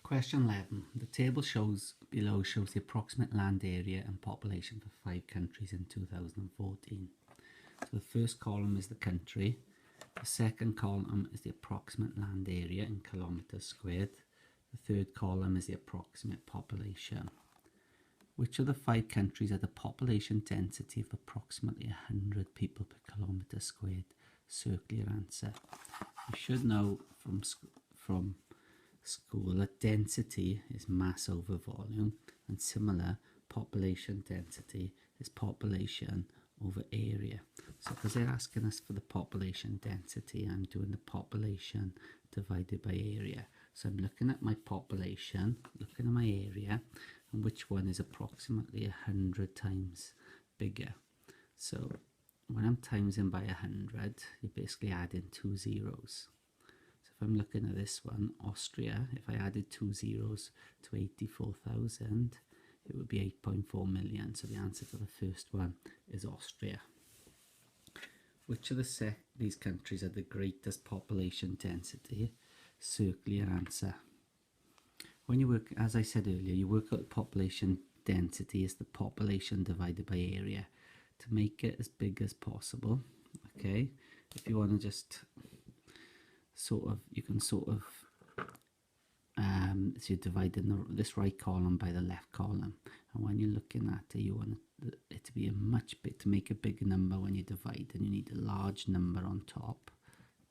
Question 11. The table below shows the approximate land area and population for 5 countries in 2014. So the first column is the country. The second column is the approximate land area in kilometres squared. The third column is the approximate population. Which of the 5 countries had a population density of approximately 100 people per kilometre squared? Circle your answer. You should know from school that density is mass over volume, and similar, population density is population over area. So because they're asking us for the population density, I'm doing the population divided by area. So I'm looking at my population, looking at my area, and which one is approximately 100 times bigger. So when I'm timesing by 100, you're basically adding 2 zeros. So if I'm looking at this one, Austria, if I added 2 zeros to 84,000, it would be 8.4 million. So the answer for the first one is Austria. Which of these countries have the greatest population density? Circle your answer. When you work, as I said earlier, you work out the population density as the population divided by area to make it as big as possible. Okay, if you want to just you can so you're dividing this right column by the left column, and when you're looking at it, you want it to be to make a big number when you divide, and you need a large number on top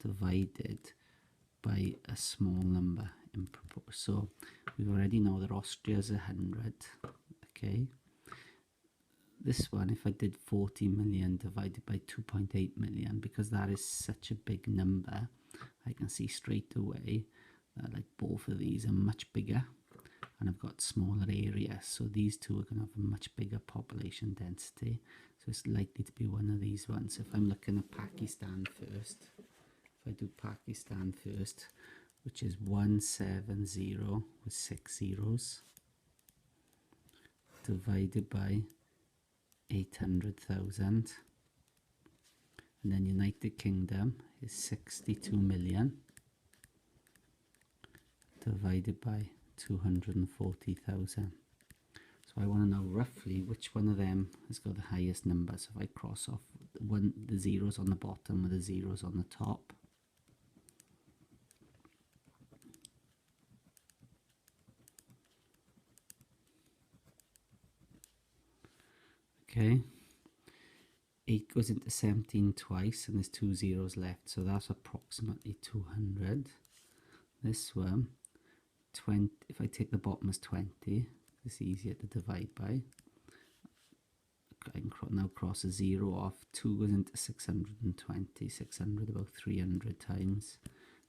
divided by a small number in proportion. So we already know that Austria is 100. Okay, this one, if I did 40 million divided by 2.8 million, because that is such a big number, I can see straight away that like both of these are much bigger and I've got smaller areas. So these two are going to have a much bigger population density. So it's likely to be one of these ones. So if I'm looking at Pakistan first, if I do Pakistan first, which is 170 with 6 zeros, divided by 800,000, and then United Kingdom is 62 million divided by 240,000. So I want to know roughly which one of them has got the highest number. So if I cross off the zeros on the bottom with the zeros on the top, okay, 8 goes into 17 twice and there's 2 zeros left, so that's approximately 200. This one, 20, if I take the bottom as 20, it's easier to divide by. I can now cross a 0 off. 2 goes into 620, 600 about 300 times.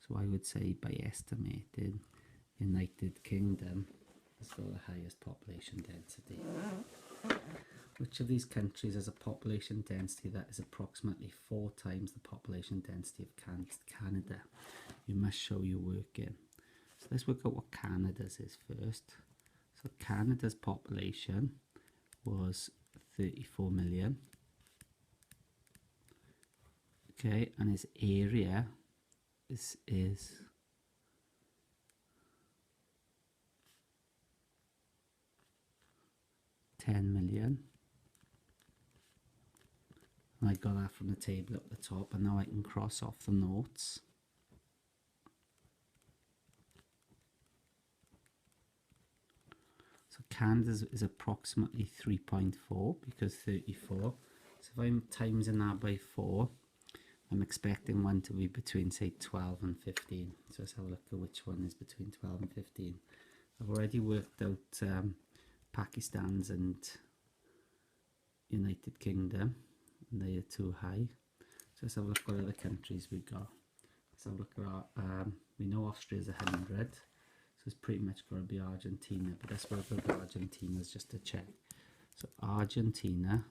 So I would say, by estimated, United Kingdom has got the highest population density. Which of these countries has a population density that is approximately 4 times the population density of Canada? You must show your work in. So let's work out what Canada's is first. So Canada's population was 34 million. Okay, and its area is 10 million. I got that from the table at the top, and now I can cross off the notes. So Canada's is approximately 3.4 because 34. So if I'm timesing that by 4, I'm expecting one to be between, say, 12 and 15. So let's have a look at which one is between 12 and 15. I've already worked out Pakistan's and United Kingdom. They are too high. So let's have a look at what other countries we got. Let's have a look at our, we know Austria is 100, so it's pretty much got to be Argentina, but let's work with Argentina's just to check. So Argentina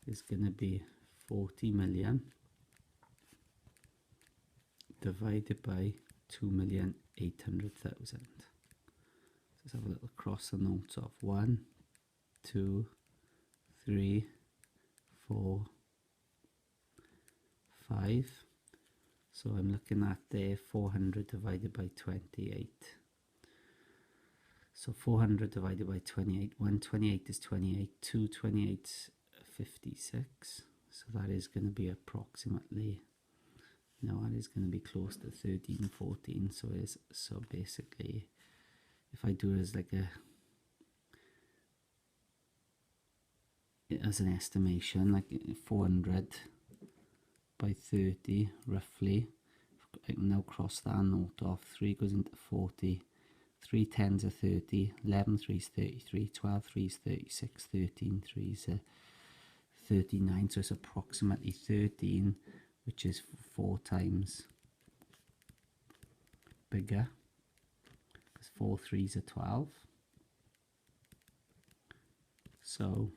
is going to be 40 million divided by 2,800,000. Let's have a little cross the notes of 1, 2, 3, 4, 5. So I'm looking at there 400 divided by 28. So 400 divided by 28, 128 is 28, 228 is 56. So that is going to be approximately, no, that is going to be close to 13, 14. So basically, if I do it as like as an estimation, like 400 by 30 roughly, I can now cross that note off. 3 goes into 40, 3 tens are 30, 11 threes 33, 12 threes 36, 13 threes 39. So it's approximately 13, which is 4 times bigger, because 4 threes are 12. So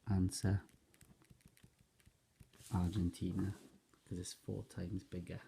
answer Argentina, because it's 4 times bigger.